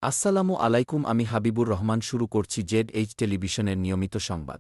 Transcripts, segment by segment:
আসসালামু আলাইকুম, আমি হাবিবুর রহমান। শুরু করছি ZH টেলিভিশনের নিয়মিত সংবাদ।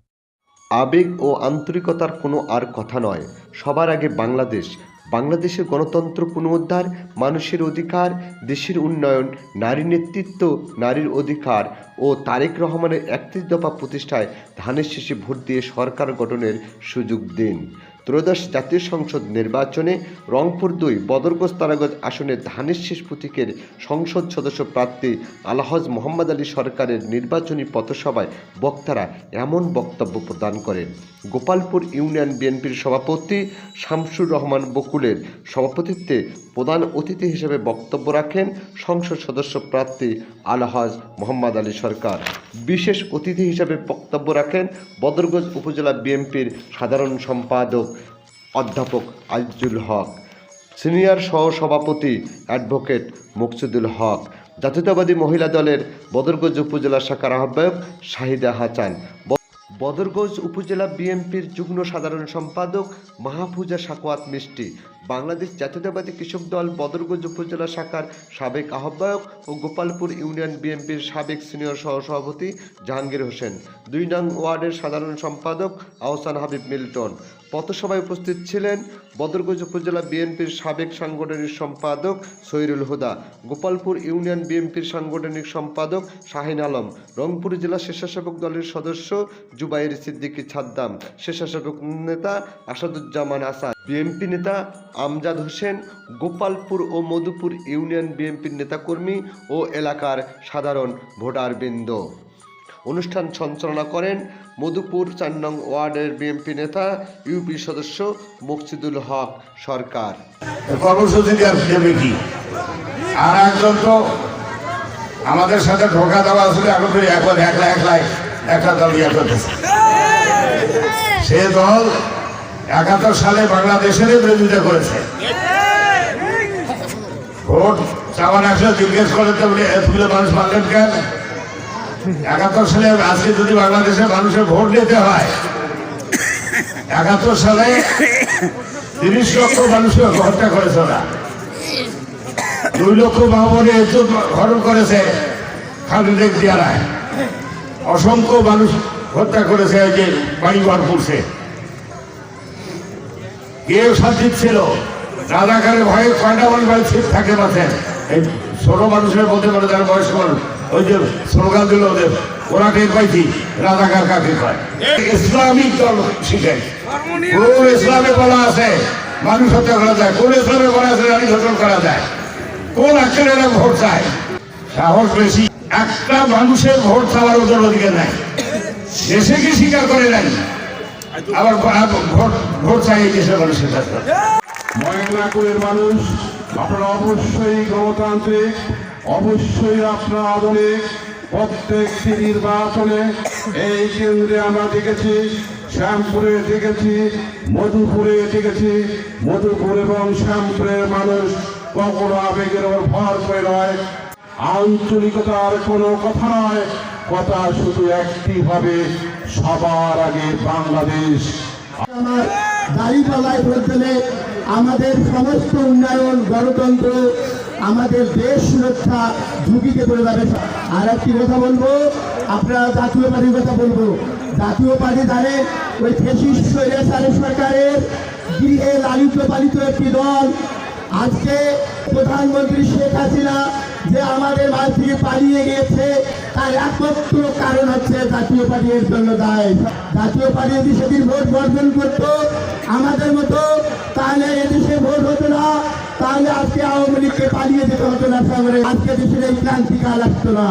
আবেগ ও আন্তরিকতার কোনো আর কথা নয়। সবার আগে বাংলাদেশ। বাংলাদেশের গণতন্ত্র পুনরুদ্ধার, মানুষের অধিকার, দেশের উন্নয়ন, নারী নেতৃত্ব, নারীর অধিকার ও তারেক রহমানের ৩১ দফা প্রতিষ্ঠায় ধানের শীষে ভোট দিয়ে সরকার গঠনের সুযোগ দিন। ত্রয়োদশ জাতীয় সংসদ নির্বাচনে রংপুর ২ বদরগঞ্জ তারাগঞ্জ আসনে ধানের শীষ প্রতীকের সংসদ সদস্য প্রার্থী আলহাজ মোহাম্মদ আলী সরকারের নির্বাচনী পথসভায় বক্তারা এমন বক্তব্য প্রদান করেন। গোপালপুর ইউনিয়ন বিএনপির সভাপতি শামসুর রহমান বকুলের সভাপতিত্বে প্রধান অতিথি হিসেবে বক্তব্য রাখেন সংসদ সদস্য প্রার্থী আলহাজ মোহাম্মদ আলী সরকার। বিশেষ অতিথি হিসেবে বক্তব্য রাখেন বদরগঞ্জ উপজেলা বিএনপির সাধারণ সম্পাদক অধ্যাপক আজিজুল হক, সিনিয়র সহসভাপতি অ্যাডভোকেট মুকসুদুল হক, জাতীয়তাবাদী মহিলা দলের বদরগঞ্জ উপজেলা শাখার আহ্বায়ক শাহিদা হাসান, বদরগঞ্জ উপজেলা বিএনপির যুগ্ম সাধারণ সম্পাদক মাহফুজা সাকোয়াত মিষ্টি, বাংলাদেশ জাতীয়তাবাদী কৃষক দল বদরগঞ্জ উপজেলা শাখার সাবেক আহ্বায়ক ও গোপালপুর ইউনিয়ন বিএনপির সাবেক সিনিয়র সহসভাপতি জাহাঙ্গীর হোসেন, ২ নং ওয়ার্ডের সাধারণ সম্পাদক আহসান হাবিব মিল্টন। পথসভায় উপস্থিত ছিলেন বদরগঞ্জ উপজেলা বিএনপির সাবেক সাংগঠনিক সম্পাদক সহিরুল হুদা, গোপালপুর ইউনিয়ন বিএনপির সাংগঠনিক সম্পাদক শাহিন আলম, রংপুর জেলা স্বেচ্ছাসেবক দলের সদস্য জুবাইর সিদ্দিকী ছাদ্দাম, স্বেচ্ছাসেবক নেতা আসাদুজ্জামান আসাদ, বিএনপি নেতা আমজাদ হোসেন, গোপালপুর ও মধুপুর ইউনিয়ন বিএনপির নেতাকর্মী ও এলাকার সাধারণ ভোটারবৃন্দ। অনুষ্ঠান সঞ্চালনা করেন মধুপুর ৪ নং ওয়ার্ডের বিএনপি নেতা ইউপি সদস্য মুকসুদুল হক সরকার। কর্মসূচি দেবে কি? আর একজন তো আমাদের সাথে ঢোকা দেওয়া আসলে এখন তো একবার একটা দল ইয়ে করতেছে। সে দল ৭১ সালে বাংলাদেশের বিরোধিতা করেছে। ভোট চাওয়ার আসলে জিজ্ঞেস করে তুলে মানুষ মানলেন কেন? ৭১ সালে আজকে যদি বাংলাদেশের মানুষের ভোট নিতে হয়, ৭১ সালে ৩০ লক্ষ মানুষকে হত্যা করেছে ওরা, ২ লক্ষ মাহবুবে হরণ করেছে খালেদা জিয়ারায়, অসংখ্য মানুষ হত্যা করেছে যে বাড়িঘর পড়ছে। কেউ শান্তি ছিল রাজাকারের ভয়ে কয়টা মানুষ বাড়ি ছিপ থাকে বাঁচেন। এই ছোট মানুষের বলতে পারে যারা বয়স্ক মানুষ, ওই যে স্লোগান দিল ওদের, ওরা টের পাইছি রাজাকার কাকে কয়। ইসলামিক দল শিখে কোন ইসলামে বলা আছে মানুষ হত্যা করা যায়? কোন ইসলামে বলা আছে রানী ধর্ষণ করা যায়? কোন আক্ষের ভোট চায়? সাহস বেশি। একটা মানুষের ভোট চাওয়ার ওদের অধিকার নাই। দেশে কি স্বীকার করে নাই, আবার ভোট চাই এই দেশের মানুষের কাছে। ময়নাকুলের মানুষ, আপনারা অবশ্যই গণতান্ত্রিক, অবশ্যই আপনারা আধুনিক। প্রত্যেকটি নির্বাচনে এই কেন্দ্রে আমরা দেখেছি, শ্যামপুরে দেখেছি, মধুপুরে দেখেছি। মধুপুর এবং শ্যামপুরের মানুষ কখনো আবেগের ওপর ভর করে নয়, আঞ্চলিকতার কোনো কথা নয়, কথা শুধু একটি ভাবে, সবার আগে বাংলাদেশ। আমার দাঁড়িপাল্লায় বলতে আমাদের সমস্ত উন্নয়ন, গণতন্ত্র, আমাদের দেশ সুরক্ষা ঝুঁকিতে পড়ে যাবে। আর একটি কথা বলবো, আপনারা জাতীয় পার্টির কথা বলবো। জাতীয় পার্টি জানেন ওই ফ্যাসিস্ট সরকারের গৃহে লালিত পালিত একটি দল। আজকে প্রধানমন্ত্রী শেখ হাসিনা যে আমাদের মাঝ থেকে পালিয়ে গিয়েছে, তার একমাত্র কারণ হচ্ছে জাতীয় পার্টির জন্য দায়। জাতীয় পার্টি যদি সেদিন ভোট বর্জন করতো আমাদের মতো, তাহলে এদেশে ভোট হতো না, তাহলে আজকে আওয়ামী লীগকে পালিয়ে যেতে হতো না সাগরে, আজকে দেশের এই ক্রান্তিকাল আসতো না,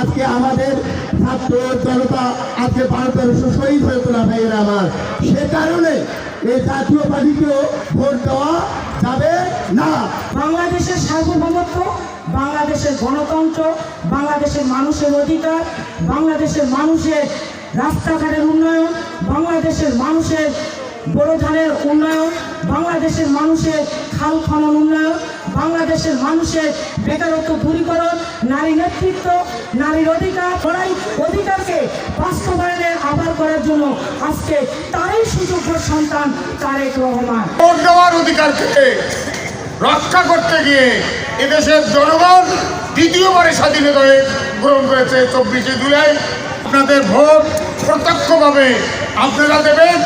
আজকে আমাদের ছাত্র জনতা আজকে ১২-১৩০০ শহীদ হতো না ভাইয়েরা আমার। সে কারণে এই জাতীয় পার্টিকেও ভোট দেওয়া যাবে না। বাংলাদেশের সার্বভৌমত্ব, বাংলাদেশের গণতন্ত্র, বাংলাদেশের মানুষের অধিকার, বাংলাদেশের মানুষের রাস্তাঘাটের উন্নয়ন, বাংলাদেশের মানুষের বড় ধানের উন্নয়ন, বাংলাদেশের মানুষের খাল খনন উন্নয়ন, বাংলাদেশের মানুষের বেকারত্ব দূরীকরণ, নারী নেতৃত্ব, নারীর অধিকার, অধিকারকে বাস্তবায়নের আহ্বান করার জন্য আজকে তারই সুযোগ্য সন্তান তারেক রহমান। ভোট দেওয়ার অধিকারকে রক্ষা করতে গিয়ে এদেশের জনগণ দ্বিতীয়বারে স্বাধীনতা গ্রহণ করেছে 24শে জুলাই। আপনাদের ভোট প্রত্যক্ষভাবে আপনারা দেবেন।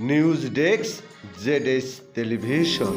News desk, Z television.